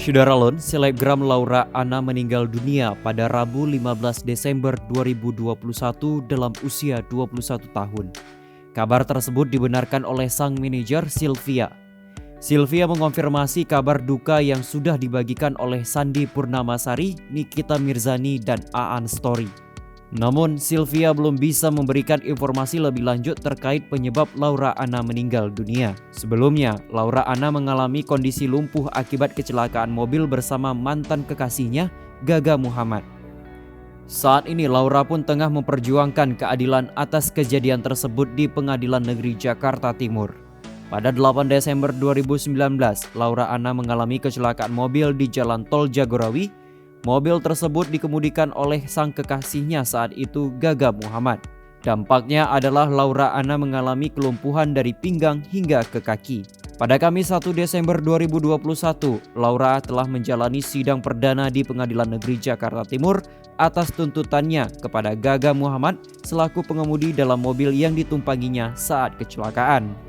Syederalun, selebgram Laura Anna meninggal dunia pada Rabu 15 Desember 2021 dalam usia 21 tahun. Kabar tersebut dibenarkan oleh sang manajer Sylvia. Sylvia mengonfirmasi kabar duka yang sudah dibagikan oleh Sandi Purnamasari, Nikita Mirzani, dan Aan Story. Namun, Sylvia belum bisa memberikan informasi lebih lanjut terkait penyebab Laura Anna meninggal dunia. Sebelumnya, Laura Anna mengalami kondisi lumpuh akibat kecelakaan mobil bersama mantan kekasihnya, Gaga Muhammad. Saat ini, Laura pun tengah memperjuangkan keadilan atas kejadian tersebut di Pengadilan Negeri Jakarta Timur. Pada 8 Desember 2019, Laura Anna mengalami kecelakaan mobil di Jalan Tol Jagorawi. Mobil tersebut dikemudikan oleh sang kekasihnya saat itu, Gaga Muhammad. Dampaknya adalah Laura Anna mengalami kelumpuhan dari pinggang hingga ke kaki. Pada Kamis 1 Desember 2021, Laura telah menjalani sidang perdana di Pengadilan Negeri Jakarta Timur atas tuntutannya kepada Gaga Muhammad selaku pengemudi dalam mobil yang ditumpanginya saat kecelakaan.